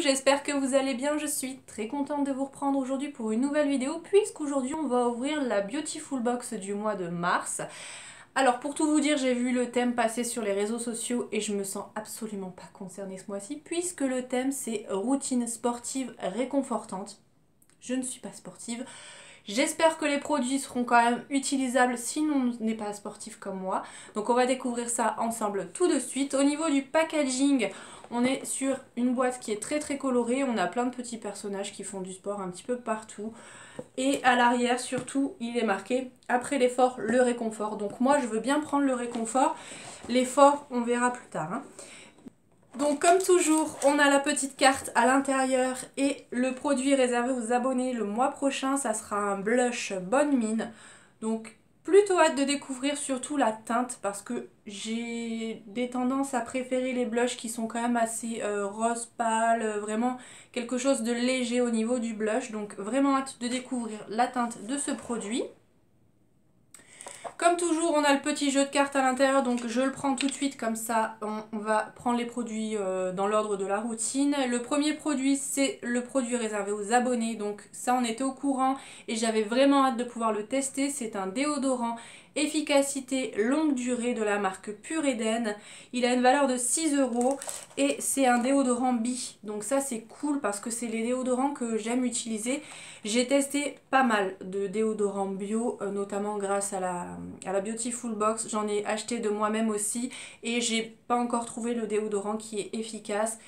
j'espère que vous allez bien, je suis très contente de vous reprendre aujourd'hui pour une nouvelle vidéo puisqu'aujourd'hui on va ouvrir la Beautiful Box du mois de mars. Alors pour tout vous dire, j'ai vu le thème passer sur les réseaux sociaux et je me sens absolument pas concernée ce mois-ci puisque le thème c'est routine sportive réconfortante. Je ne suis pas sportive. J'espère que les produits seront quand même utilisables si on n'est pas sportif comme moi. Donc on va découvrir ça ensemble tout de suite. Au niveau du packaging, on est sur une boîte qui est très colorée. On a plein de petits personnages qui font du sport un petit peu partout. Et à l'arrière surtout, il est marqué « Après l'effort, le réconfort ». Donc moi je veux bien prendre le réconfort. L'effort, on verra plus tard, hein. Donc comme toujours, on a la petite carte à l'intérieur et le produit réservé aux abonnés le mois prochain, ça sera un blush Bonne Mine. Donc plutôt hâte de découvrir surtout la teinte parce que j'ai des tendances à préférer les blushs qui sont quand même assez rose pâle, vraiment quelque chose de léger au niveau du blush. Donc vraiment hâte de découvrir la teinte de ce produit. Comme toujours, on a le petit jeu de cartes à l'intérieur, donc je le prends tout de suite, comme ça on va prendre les produits dans l'ordre de la routine. Le premier produit, c'est le produit réservé aux abonnés, donc ça on était au courant et j'avais vraiment hâte de pouvoir le tester. C'est un déodorant efficacité longue durée de la marque Pure Eden. Il a une valeur de 6 € et c'est un déodorant bi. Donc ça c'est cool parce que c'est les déodorants que j'aime utiliser. J'ai testé pas mal de déodorants bio, notamment grâce à la Beautiful Box. J'en ai acheté de moi-même aussi et j'ai pas encore trouvé le déodorant qui est efficace.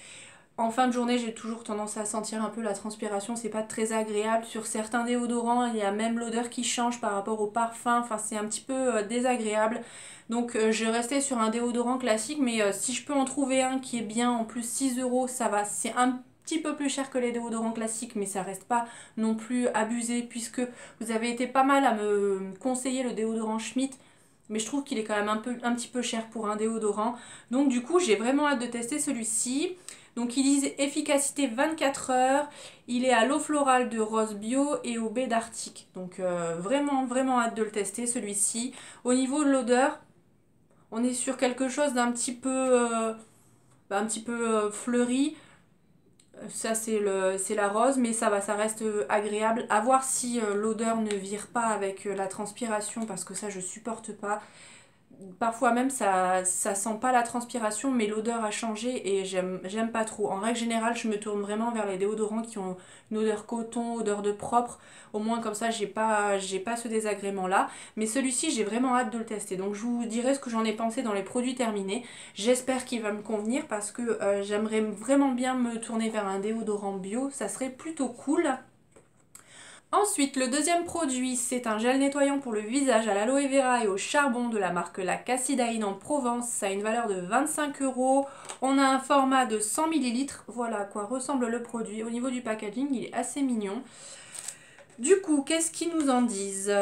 En fin de journée, j'ai toujours tendance à sentir un peu la transpiration, c'est pas très agréable. Sur certains déodorants, il y a même l'odeur qui change par rapport au parfum, enfin c'est un petit peu désagréable. Donc je restais sur un déodorant classique, mais si je peux en trouver un qui est bien, en plus 6 €, ça va. C'est un petit peu plus cher que les déodorants classiques, mais ça reste pas non plus abusé puisque vous avez été pas mal à me conseiller le déodorant Schmitt. Mais je trouve qu'il est quand même un petit peu cher pour un déodorant. Donc du coup, j'ai vraiment hâte de tester celui-ci. Donc ils disent efficacité 24 heures, il est à l'eau florale de rose bio et au baie d'Arctique. Donc vraiment hâte de le tester celui-ci. Au niveau de l'odeur, on est sur quelque chose d'un petit peu, fleuri. Ça c'est la rose, mais ça va, ça reste agréable. À voir si l'odeur ne vire pas avec la transpiration parce que ça je supporte pas. Parfois même ça sent pas la transpiration mais l'odeur a changé et j'aime pas trop. En règle générale je me tourne vraiment vers les déodorants qui ont une odeur coton, odeur de propre. Au moins comme ça j'ai pas ce désagrément là. Mais celui-ci j'ai vraiment hâte de le tester. Donc je vous dirai ce que j'en ai pensé dans les produits terminés. J'espère qu'il va me convenir parce que j'aimerais vraiment bien me tourner vers un déodorant bio. Ça serait plutôt cool. Ensuite, le deuxième produit, c'est un gel nettoyant pour le visage à l'aloe vera et au charbon de la marque La Cassidaïne en Provence. Ça a une valeur de 25 €. On a un format de 100 ml. Voilà à quoi ressemble le produit. Au niveau du packaging, il est assez mignon. Du coup, qu'est-ce qu'ils nous en disent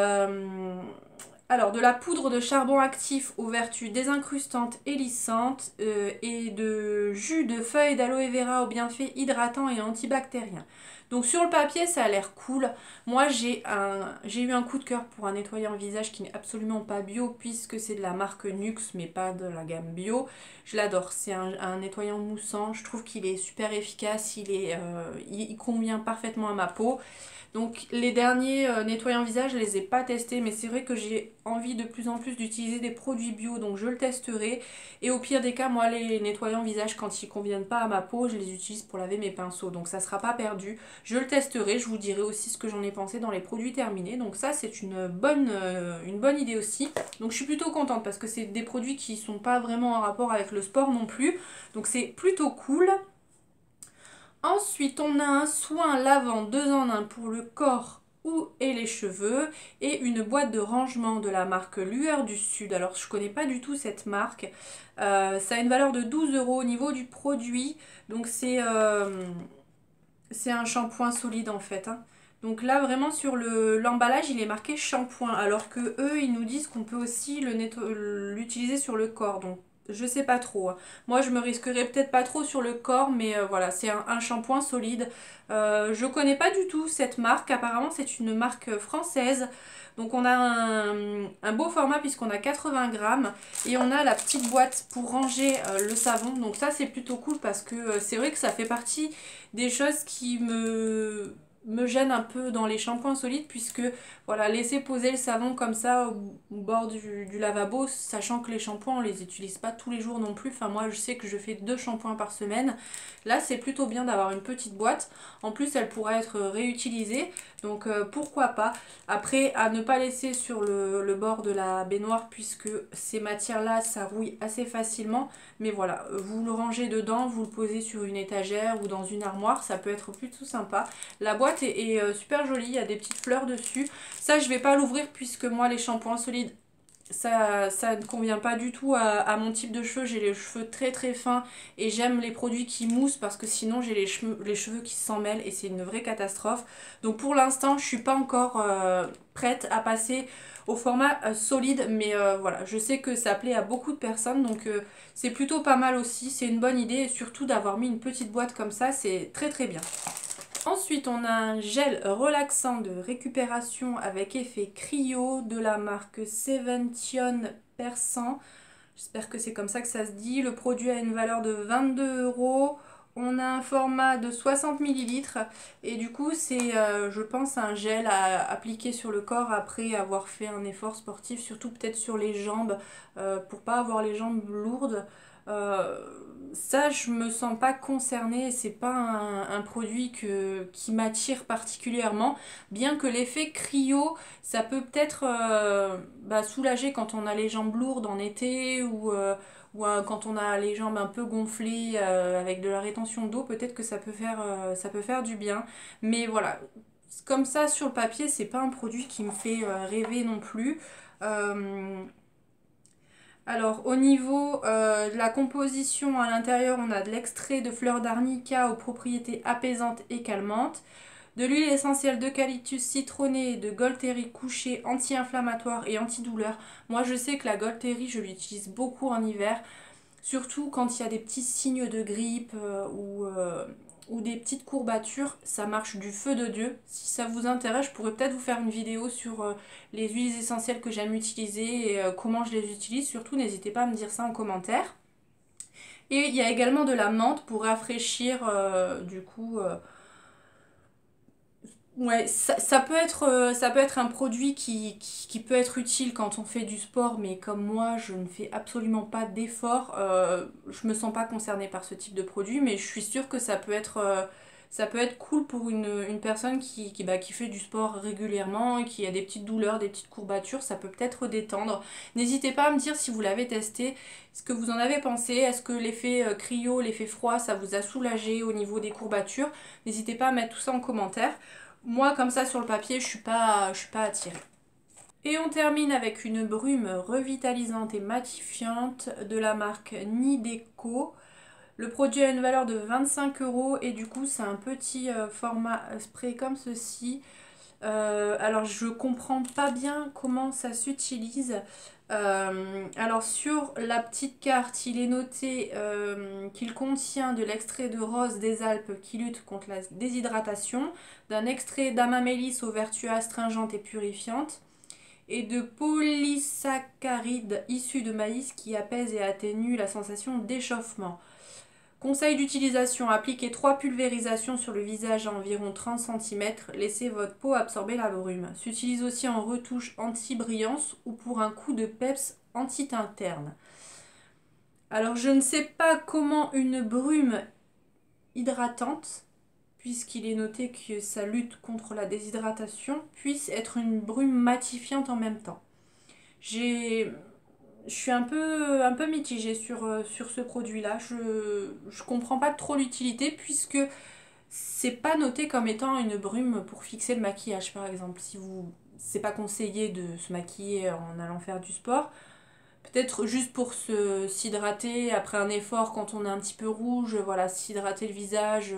alors, de la poudre de charbon actif aux vertus désincrustantes et lissantes et de jus de feuilles d'aloe vera aux bienfaits hydratants et antibactériens. Donc sur le papier, ça a l'air cool. Moi, j'ai eu un coup de cœur pour un nettoyant visage qui n'est absolument pas bio puisque c'est de la marque Nuxe mais pas de la gamme bio. Je l'adore, c'est un nettoyant moussant. Je trouve qu'il est super efficace, il convient parfaitement à ma peau. Donc les derniers nettoyants visage, je les ai pas testés, mais c'est vrai que j'ai envie de plus en plus d'utiliser des produits bio, donc je le testerai. Et au pire des cas, moi les nettoyants visage, quand ils conviennent pas à ma peau, je les utilise pour laver mes pinceaux, donc ça sera pas perdu. Je le testerai, je vous dirai aussi ce que j'en ai pensé dans les produits terminés. Donc ça c'est une bonne idée aussi. Donc je suis plutôt contente parce que c'est des produits qui sont pas vraiment en rapport avec le sport non plus. Donc c'est plutôt cool. Ensuite, on a un soin lavant 2 en 1 pour le corps et les cheveux et une boîte de rangement de la marque Lueur du Sud. Alors, je connais pas du tout cette marque. Ça a une valeur de 12 € au niveau du produit. Donc, c'est un shampoing solide en fait, hein. Donc là, vraiment sur l'emballage, il est marqué shampoing. Alors que eux, ils nous disent qu'on peut aussi l'utiliser sur le corps. Donc, je sais pas trop, hein. Moi je me risquerais peut-être pas trop sur le corps, mais voilà, c'est un shampoing solide. Je connais pas du tout cette marque, apparemment c'est une marque française. Donc on a un beau format puisqu'on a 80 grammes et on a la petite boîte pour ranger le savon. Donc ça c'est plutôt cool parce que c'est vrai que ça fait partie des choses qui me gênent un peu dans les shampoings solides puisque voilà, laisser poser le savon comme ça au bord du lavabo, sachant que les shampoings on les utilise pas tous les jours non plus. Enfin moi je sais que je fais 2 shampoings par semaine. Là c'est plutôt bien d'avoir une petite boîte. En plus elle pourra être réutilisée. Donc pourquoi pas. Après à ne pas laisser sur le bord de la baignoire puisque ces matières là ça rouille assez facilement. Mais voilà, vous le rangez dedans, vous le posez sur une étagère ou dans une armoire, ça peut être plutôt sympa. La boîte est super jolie, il y a des petites fleurs dessus. Ça, je vais pas l'ouvrir puisque moi, les shampoings solides, ça ne convient pas du tout à mon type de cheveux. J'ai les cheveux très très fins et j'aime les produits qui moussent parce que sinon j'ai les cheveux qui s'en mêlent et c'est une vraie catastrophe. Donc pour l'instant, je suis pas encore prête à passer au format solide, mais voilà, je sais que ça plaît à beaucoup de personnes, donc c'est plutôt pas mal aussi. C'est une bonne idée et surtout d'avoir mis une petite boîte comme ça, c'est très très bien. Ensuite, on a un gel relaxant de récupération avec effet cryo de la marque Sevention Persan. J'espère que c'est comme ça que ça se dit. Le produit a une valeur de 22 €. On a un format de 60 millilitres et du coup c'est je pense un gel à appliquer sur le corps après avoir fait un effort sportif, surtout peut-être sur les jambes pour pas avoir les jambes lourdes. Euh, Ça je me sens pas concernée, c'est pas un produit qui m'attire particulièrement, bien que l'effet cryo ça peut peut-être soulager quand on a les jambes lourdes en été ou quand on a les jambes un peu gonflées avec de la rétention d'eau, peut-être que ça peut faire du bien. Mais voilà, comme ça sur le papier, c'est pas un produit qui me fait rêver non plus. Euh, alors au niveau de la composition à l'intérieur, on a de l'extrait de fleurs d'arnica aux propriétés apaisantes et calmantes, de l'huile essentielle d'eucalyptus citronné et de Golteri couché anti-inflammatoire et antidouleur. Moi je sais que la Golteri je l'utilise beaucoup en hiver, surtout quand il y a des petits signes de grippe ou des petites courbatures, ça marche du feu de Dieu. Si ça vous intéresse, je pourrais peut-être vous faire une vidéo sur les huiles essentielles que j'aime utiliser et comment je les utilise. Surtout, n'hésitez pas à me dire ça en commentaire. Et il y a également de la menthe pour rafraîchir du coup ouais, ça peut être un produit qui peut être utile quand on fait du sport, mais comme moi, je ne fais absolument pas d'effort, je me sens pas concernée par ce type de produit, mais je suis sûre que ça peut être cool pour une personne qui fait du sport régulièrement et qui a des petites douleurs, des petites courbatures, ça peut peut-être détendre. N'hésitez pas à me dire si vous l'avez testé, ce que vous en avez pensé, est-ce que l'effet cryo, l'effet froid, ça vous a soulagé au niveau des courbatures? N'hésitez pas à mettre tout ça en commentaire. Moi, comme ça, sur le papier, je suis pas attirée. Et on termine avec une brume revitalisante et matifiante de la marque Nideco. Le produit a une valeur de 25 € et du coup, c'est un petit format spray comme ceci. Alors je comprends pas bien comment ça s'utilise. Alors sur la petite carte, il est noté qu'il contient de l'extrait de rose des Alpes qui lutte contre la déshydratation, d'un extrait d'amamélis aux vertus astringentes et purifiantes, et de polysaccharides issus de maïs qui apaisent et atténuent la sensation d'échauffement. Conseil d'utilisation, appliquez 3 pulvérisations sur le visage à environ 30 cm, laissez votre peau absorber la brume. S'utilise aussi en retouche anti-brillance ou pour un coup de peps anti-teint terne. Alors je ne sais pas comment une brume hydratante, puisqu'il est noté que ça lutte contre la déshydratation, puisse être une brume matifiante en même temps. Je suis un peu mitigée sur ce produit-là. Je comprends pas trop l'utilité puisque c'est pas noté comme étant une brume pour fixer le maquillage, par exemple. Si vous, c'est pas conseillé de se maquiller en allant faire du sport. Peut-être juste pour s'hydrater après un effort quand on est un petit peu rouge, voilà, s'hydrater le visage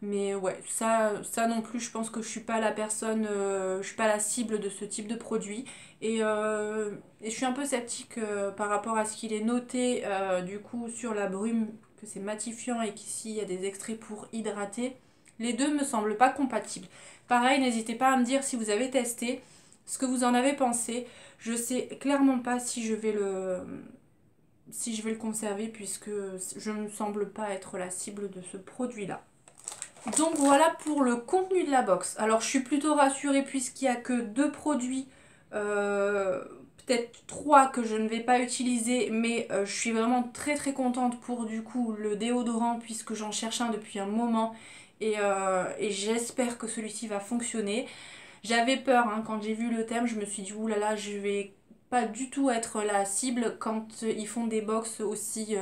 Mais ouais, ça non plus, je pense que je suis pas la personne, je suis pas la cible de ce type de produit. Et je suis un peu sceptique par rapport à ce qu'il est noté du coup sur la brume, que c'est matifiant et qu'ici il y a des extraits pour hydrater. Les deux me semblent pas compatibles. Pareil, n'hésitez pas à me dire si vous avez testé, ce que vous en avez pensé. Je sais clairement pas si je vais le conserver puisque je ne me semble pas être la cible de ce produit-là. Donc voilà pour le contenu de la box. Alors je suis plutôt rassurée puisqu'il n'y a que deux produits, euh, peut-être trois que je ne vais pas utiliser, mais je suis vraiment très très contente pour du coup le déodorant puisque j'en cherche un depuis un moment et j'espère que celui-ci va fonctionner. J'avais peur hein, quand j'ai vu le thème, je me suis dit oulala, je vais pas du tout être la cible quand ils font des box aussi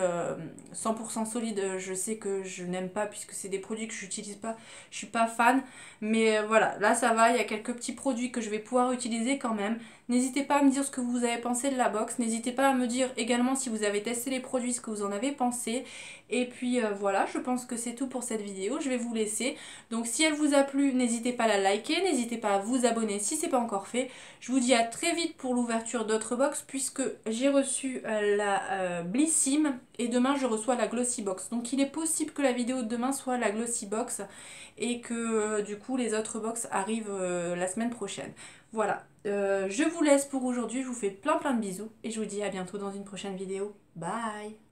100% solides. Je sais que je n'aime pas puisque c'est des produits que je n'utilise pas, je suis pas fan. Mais voilà, là ça va, il y a quelques petits produits que je vais pouvoir utiliser quand même. N'hésitez pas à me dire ce que vous avez pensé de la box. N'hésitez pas à me dire également si vous avez testé les produits, ce que vous en avez pensé. Et puis voilà, je pense que c'est tout pour cette vidéo. Je vais vous laisser. Donc si elle vous a plu, n'hésitez pas à la liker, n'hésitez pas à vous abonner si ce n'est pas encore fait. Je vous dis à très vite pour l'ouverture d'autres box puisque j'ai reçu la Blissim et demain je reçois la Glossy Box. Donc il est possible que la vidéo de demain soit la Glossy Box et que du coup les autres box arrivent la semaine prochaine. Voilà, je vous laisse pour aujourd'hui, je vous fais plein de bisous et je vous dis à bientôt dans une prochaine vidéo. Bye!